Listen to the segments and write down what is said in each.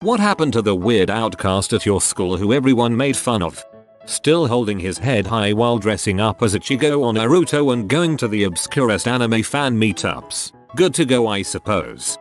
What happened to the weird outcast at your school who everyone made fun of? Still holding his head high while dressing up as Ichigo on Naruto and going to the obscurest anime fan meetups. Good to go, I suppose.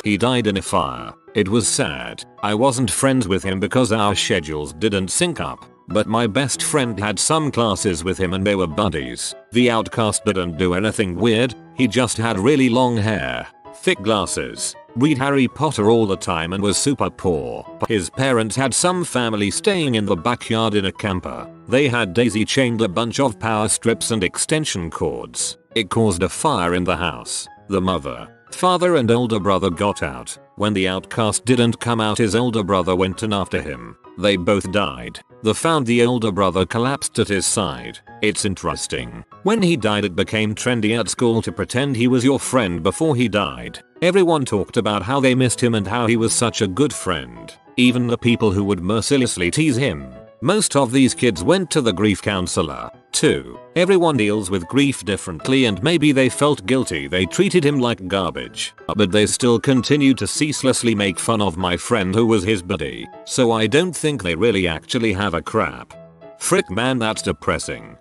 He died in a fire. It was sad. I wasn't friends with him because our schedules didn't sync up, but my best friend had some classes with him and they were buddies. The outcast didn't do anything weird, he just had really long hair, thick glasses, read Harry Potter all the time and was super poor. His parents had some family staying in the backyard in a camper. They had daisy chained a bunch of power strips and extension cords. It caused a fire in the house. The mother, father and older brother got out. When the outcast didn't come out, his older brother went in after him. They both died. They found the older brother collapsed at his side. It's interesting. When he died, it became trendy at school to pretend he was your friend before he died. Everyone talked about how they missed him and how he was such a good friend. Even the people who would mercilessly tease him. Most of these kids went to the grief counselor, too. Everyone deals with grief differently and maybe they felt guilty they treated him like garbage. But they still continued to ceaselessly make fun of my friend who was his buddy. So I don't think they really actually have a crap. Frick man, that's depressing.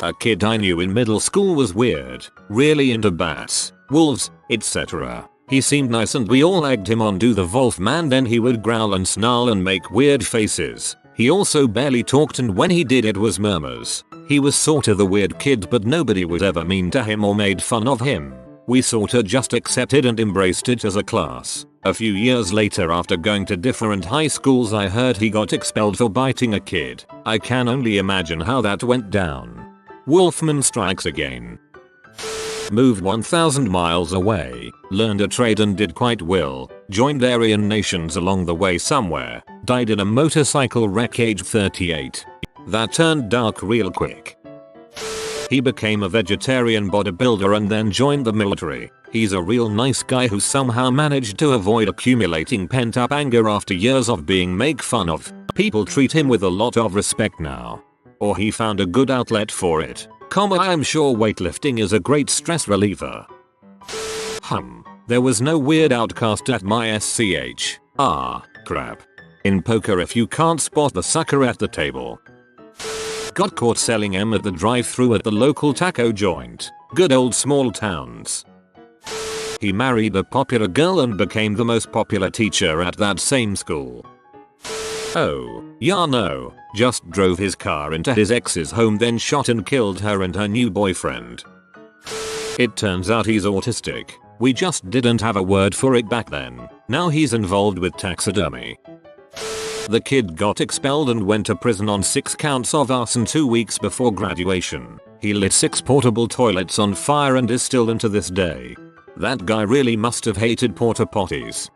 A kid I knew in middle school was weird, really into bats, wolves, etc. He seemed nice and we all egged him on do the wolf man, then he would growl and snarl and make weird faces. He also barely talked and when he did it was murmurs. He was sorta the weird kid but nobody was ever mean to him or made fun of him. We sorta just accepted and embraced it as a class. A few years later, after going to different high schools, I heard he got expelled for biting a kid. I can only imagine how that went down. Wolfman strikes again. Moved 1,000 miles away, learned a trade and did quite well, joined Aryan nations along the way somewhere, died in a motorcycle wreck age 38. That turned dark real quick. He became a vegetarian bodybuilder and then joined the military. He's a real nice guy who somehow managed to avoid accumulating pent-up anger after years of being made fun of. People treat him with a lot of respect now. Or he found a good outlet for it. I'm sure weightlifting is a great stress reliever. There was no weird outcast at my SCH. Ah, crap. In poker, if you can't spot the sucker at the table. Got caught selling M at the drive-thru at the local taco joint. Good old small towns. He married a popular girl and became the most popular teacher at that same school. Oh, yeah, no, just drove his car into his ex's home, then shot and killed her and her new boyfriend. It turns out he's autistic. We just didn't have a word for it back then. Now he's involved with taxidermy. The kid got expelled and went to prison on 6 counts of arson 2 weeks before graduation. He lit 6 portable toilets on fire and is still into this day. That guy really must have hated porta potties.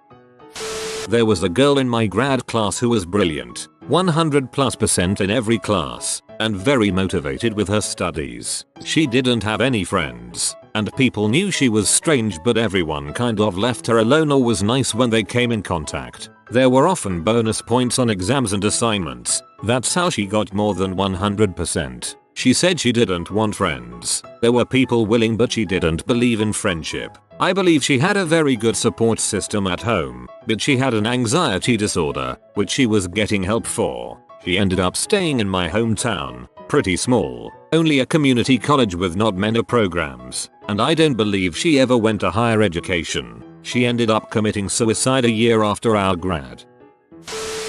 There was a girl in my grad class who was brilliant, 100+% in every class, and very motivated with her studies. She didn't have any friends, and people knew she was strange, but everyone kind of left her alone or was nice when they came in contact. There were often bonus points on exams and assignments. That's how she got more than 100%. She said she didn't want friends. There were people willing, but she didn't believe in friendship. I believe she had a very good support system at home, but she had an anxiety disorder, which she was getting help for. She ended up staying in my hometown, pretty small, only a community college with not many programs, and I don't believe she ever went to higher education. She ended up committing suicide a year after our grad.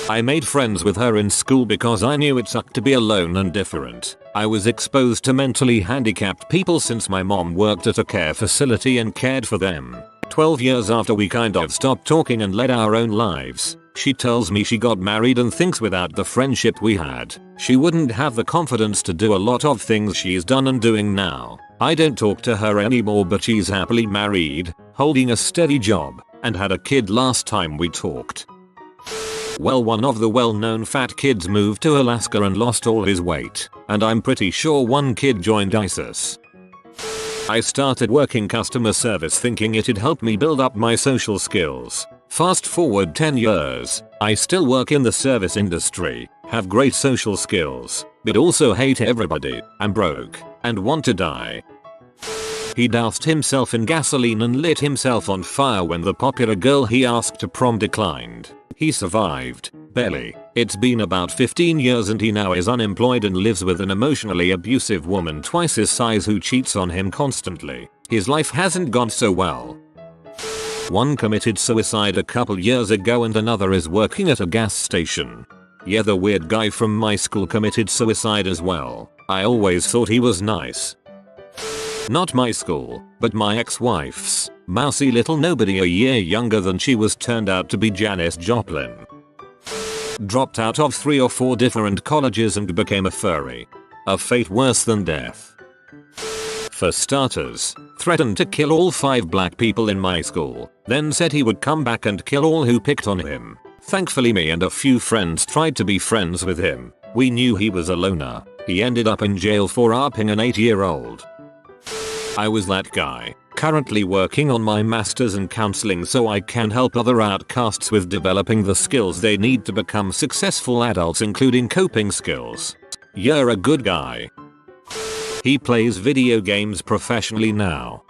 I made friends with her in school because I knew it sucked to be alone and different. I was exposed to mentally handicapped people since my mom worked at a care facility and cared for them. 12 years after we kind of stopped talking and led our own lives, she tells me she got married and thinks without the friendship we had, she wouldn't have the confidence to do a lot of things she's done and doing now. I don't talk to her anymore, but she's happily married, holding a steady job, and had a kid last time we talked. Well, one of the well-known fat kids moved to Alaska and lost all his weight, and I'm pretty sure one kid joined ISIS. I started working customer service thinking it'd help me build up my social skills. Fast forward 10 years, I still work in the service industry, have great social skills, but also hate everybody, I'm broke, and want to die. He doused himself in gasoline and lit himself on fire when the popular girl he asked to prom declined. He survived, barely. It's been about 15 years and he now is unemployed and lives with an emotionally abusive woman twice his size who cheats on him constantly. His life hasn't gone so well. One committed suicide a couple years ago and another is working at a gas station. Yeah, the weird guy from my school committed suicide as well. I always thought he was nice. Not my school, but my ex-wife's. Mousy little nobody a year younger than she was turned out to be Janis Joplin. Dropped out of 3 or 4 different colleges and became a furry. A fate worse than death. For starters, threatened to kill all 5 black people in my school, then said he would come back and kill all who picked on him. Thankfully me and a few friends tried to be friends with him. We knew he was a loner. He ended up in jail for raping an 8-year-old. I was that guy, currently working on my master's in counseling so I can help other outcasts with developing the skills they need to become successful adults, including coping skills. You're a good guy. He plays video games professionally now.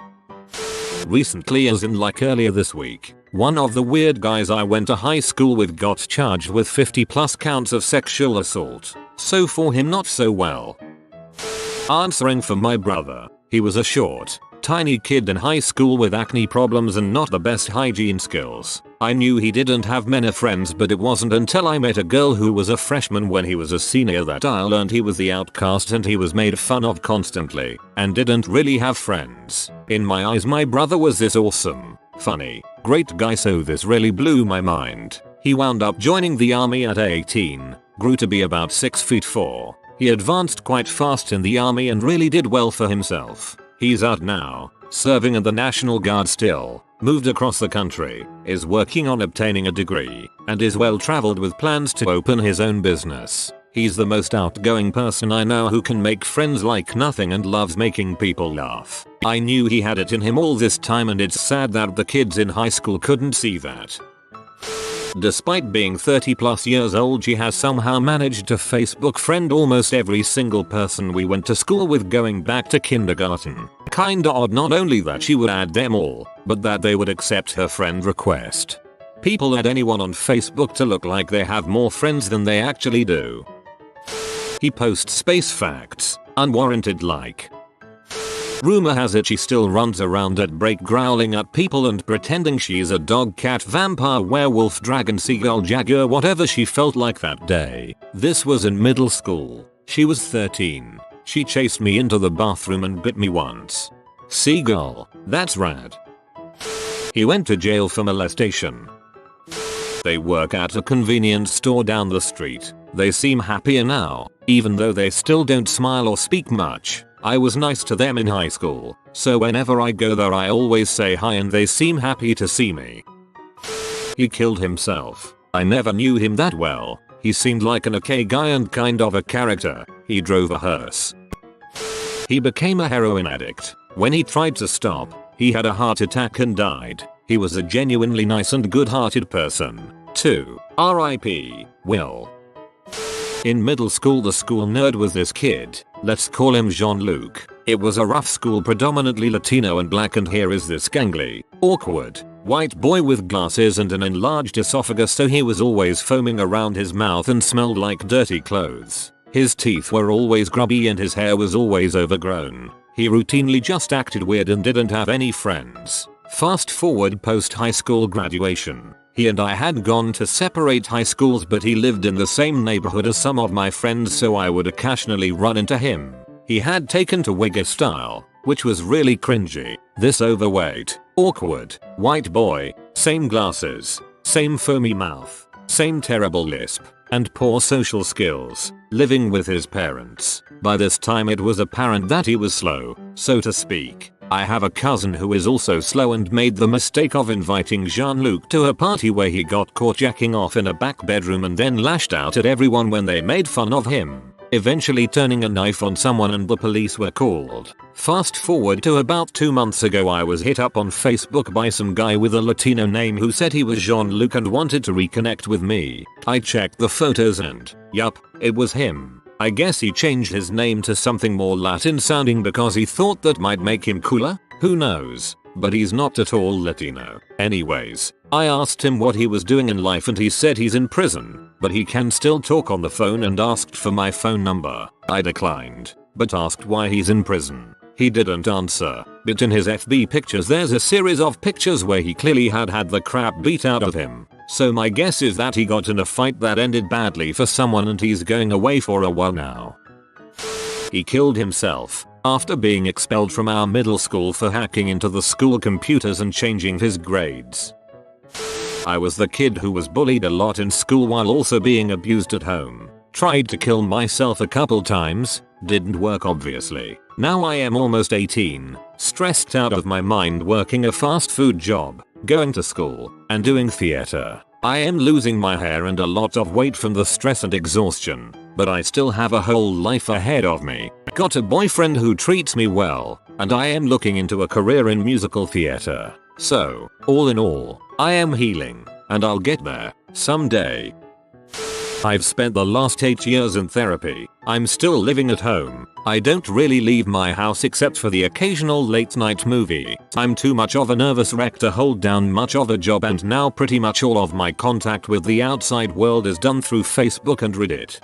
Recently, as in like earlier this week, one of the weird guys I went to high school with got charged with 50+ counts of sexual assault. So for him not so well. Answering for my brother. He was a short, tiny kid in high school with acne problems and not the best hygiene skills. I knew he didn't have many friends, but it wasn't until I met a girl who was a freshman when he was a senior that I learned he was the outcast and he was made fun of constantly and didn't really have friends. In my eyes my brother was this awesome, funny, great guy, so this really blew my mind. He wound up joining the army at 18, grew to be about 6'4". He advanced quite fast in the army and really did well for himself. He's out now, serving in the National Guard still, moved across the country, is working on obtaining a degree, and is well traveled with plans to open his own business. He's the most outgoing person I know who can make friends like nothing and loves making people laugh. I knew he had it in him all this time and it's sad that the kids in high school couldn't see that. Despite being 30+ years old, she has somehow managed to Facebook friend almost every single person we went to school with going back to kindergarten. Kinda odd not only that she would add them all, but that they would accept her friend request. People add anyone on Facebook to look like they have more friends than they actually do. He posts space facts, unwarranted like. Rumor has it she still runs around at break growling at people and pretending she's a dog, cat, vampire, werewolf, dragon, seagull, jaguar, whatever she felt like that day. This was in middle school. She was 13. She chased me into the bathroom and bit me once. Seagull, that's rad. He went to jail for molestation. They work at a convenience store down the street. They seem happier now, even though they still don't smile or speak much. I was nice to them in high school, so whenever I go there I always say hi and they seem happy to see me. He killed himself. I never knew him that well. He seemed like an okay guy and kind of a character. He drove a hearse. He became a heroin addict. When he tried to stop, he had a heart attack and died. He was a genuinely nice and good-hearted person, too. R.I.P. Will. In middle school the school nerd was this kid. Let's call him Jean-Luc. It was a rough school, predominantly Latino and black, and here is this gangly, awkward, white boy with glasses and an enlarged esophagus, so he was always foaming around his mouth and smelled like dirty clothes. His teeth were always grubby and his hair was always overgrown. He routinely just acted weird and didn't have any friends. Fast forward post high school graduation. He and I had gone to separate high schools, but he lived in the same neighborhood as some of my friends, so I would occasionally run into him. He had taken to wigger style, which was really cringy. This overweight, awkward, white boy, same glasses, same foamy mouth, same terrible lisp, and poor social skills, living with his parents. By this time it was apparent that he was slow, so to speak. I have a cousin who is also slow and made the mistake of inviting Jean-Luc to a party where he got caught jacking off in a back bedroom and then lashed out at everyone when they made fun of him, eventually turning a knife on someone and the police were called. Fast forward to about 2 months ago, I was hit up on Facebook by some guy with a Latino name who said he was Jean-Luc and wanted to reconnect with me. I checked the photos and, yup, it was him. I guess he changed his name to something more Latin sounding because he thought that might make him cooler? Who knows? But he's not at all Latino. Anyways, I asked him what he was doing in life and he said he's in prison, but he can still talk on the phone and asked for my phone number. I declined, but asked why he's in prison. He didn't answer, but in his FB pictures there's a series of pictures where he clearly had the crap beat out of him. So my guess is that he got in a fight that ended badly for someone and he's going away for a while now. He killed himself after being expelled from our middle school for hacking into the school computers and changing his grades. I was the kid who was bullied a lot in school while also being abused at home. Tried to kill myself a couple times, didn't work obviously. Now I am almost 18, stressed out of my mind working a fast food job, going to school, and doing theater. I am losing my hair and a lot of weight from the stress and exhaustion, but I still have a whole life ahead of me. Got a boyfriend who treats me well, and I am looking into a career in musical theater. So, all in all, I am healing, and I'll get there someday. I've spent the last 8 years in therapy. I'm still living at home. I don't really leave my house except for the occasional late night movie. I'm too much of a nervous wreck to hold down much of a job, and now pretty much all of my contact with the outside world is done through Facebook and Reddit.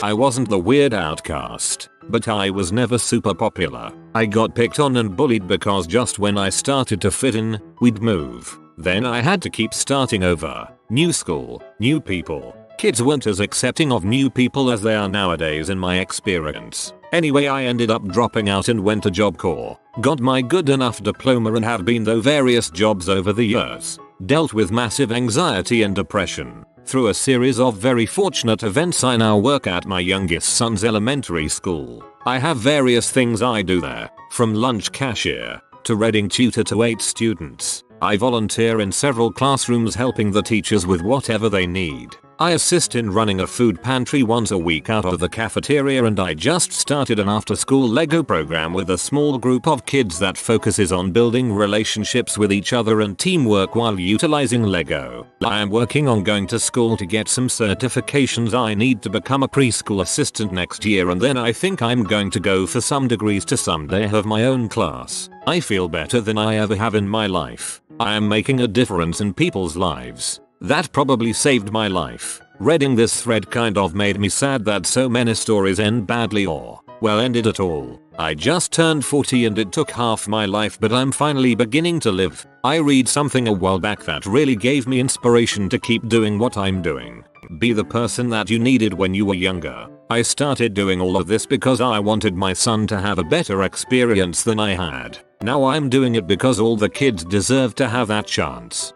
I wasn't the weird outcast, but I was never super popular. I got picked on and bullied because just when I started to fit in, we'd move. Then I had to keep starting over. New school, new people. Kids weren't as accepting of new people as they are nowadays in my experience. Anyway, I ended up dropping out and went to Job Corps. Got my good enough diploma and have been through various jobs over the years. Dealt with massive anxiety and depression. Through a series of very fortunate events, I now work at my youngest son's elementary school. I have various things I do there, from lunch cashier to reading tutor to 8 students. I volunteer in several classrooms helping the teachers with whatever they need. I assist in running a food pantry once a week out of the cafeteria, and I just started an after-school Lego program with a small group of kids that focuses on building relationships with each other and teamwork while utilizing Lego. I am working on going to school to get some certifications I need to become a preschool assistant next year, and then I think I'm going to go for some degrees to someday have my own class. I feel better than I ever have in my life. I am making a difference in people's lives. That probably saved my life. Reading this thread kind of made me sad that so many stories end badly or, well, ended at all. I just turned 40 and it took half my life, but I'm finally beginning to live. I read something a while back that really gave me inspiration to keep doing what I'm doing. Be the person that you needed when you were younger. I started doing all of this because I wanted my son to have a better experience than I had. Now I'm doing it because all the kids deserve to have that chance.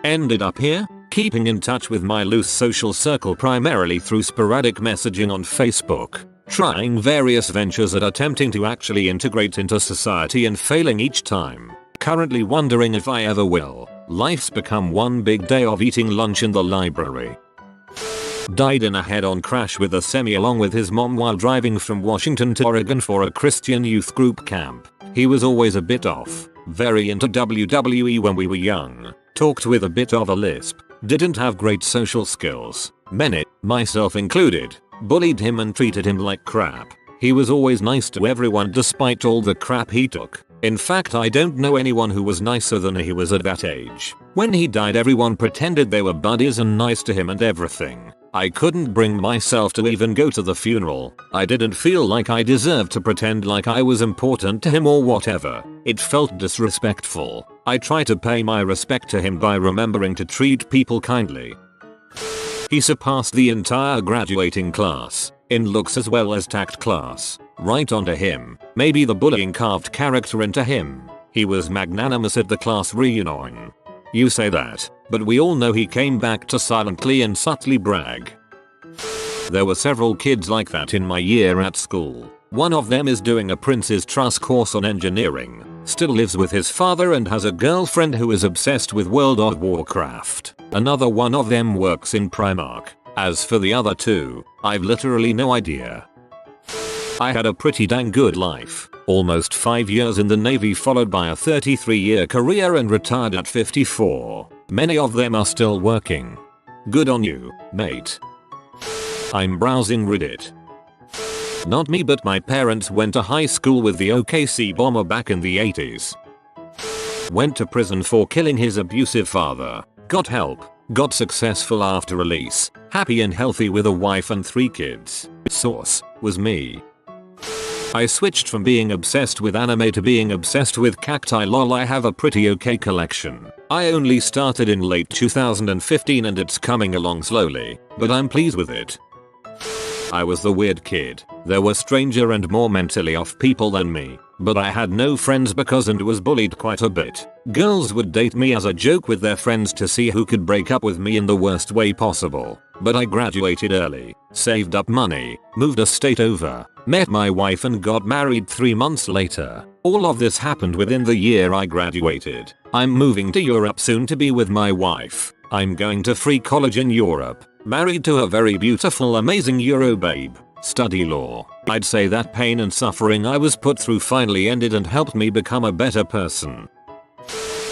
Ended up here, keeping in touch with my loose social circle primarily through sporadic messaging on Facebook, trying various ventures at attempting to actually integrate into society and failing each time. Currently wondering if I ever will. Life's become one big day of eating lunch in the library. Died in a head-on crash with a semi along with his mom while driving from Washington to Oregon for a Christian youth group camp. He was always a bit off. Very into WWE when we were young. Talked with a bit of a lisp. Didn't have great social skills. Many, myself included, bullied him and treated him like crap. He was always nice to everyone despite all the crap he took. In fact, I don't know anyone who was nicer than he was at that age. When he died, everyone pretended they were buddies and nice to him and everything. I couldn't bring myself to even go to the funeral. I didn't feel like I deserved to pretend like I was important to him or whatever. It felt disrespectful. I try to pay my respect to him by remembering to treat people kindly. He surpassed the entire graduating class, in looks as well as tact class. Right onto him. Maybe the bullying carved character into him. He was magnanimous at the class reunion. You say that, but we all know he came back to silently and subtly brag. There were several kids like that in my year at school. One of them is doing a Prince's Trust course on engineering, still lives with his father and has a girlfriend who is obsessed with World of Warcraft. Another one of them works in Primark. As for the other two, I've literally no idea. I had a pretty dang good life. Almost 5 years in the Navy followed by a 33-year career and retired at 54. Many of them are still working. Good on you, mate. I'm browsing Reddit. Not me, but my parents went to high school with the OKC bomber back in the 80s. Went to prison for killing his abusive father. Got help. Got successful after release. Happy and healthy with a wife and 3 kids. Source was me. I switched from being obsessed with anime to being obsessed with cacti. Lol, I have a pretty okay collection. I only started in late 2015 and it's coming along slowly, but I'm pleased with it. I was the weird kid. There were stranger and more mentally off people than me, but I had no friends because and was bullied quite a bit. Girls would date me as a joke with their friends to see who could break up with me in the worst way possible. But I graduated early, saved up money, moved a state over, met my wife and got married 3 months later. All of this happened within the year I graduated. I'm moving to Europe soon to be with my wife. I'm going to free college in Europe. Married to a very beautiful, amazing Euro babe. Study law. I'd say that pain and suffering I was put through finally ended and helped me become a better person.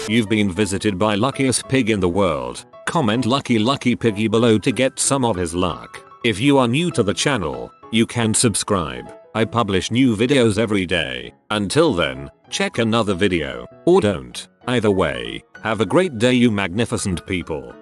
You've been visited by luckiest pig in the world. Comment lucky piggy below to get some of his luck. If you are new to the channel, you can subscribe. I publish new videos every day. Until then, check another video. Or don't. Either way, have a great day you magnificent people.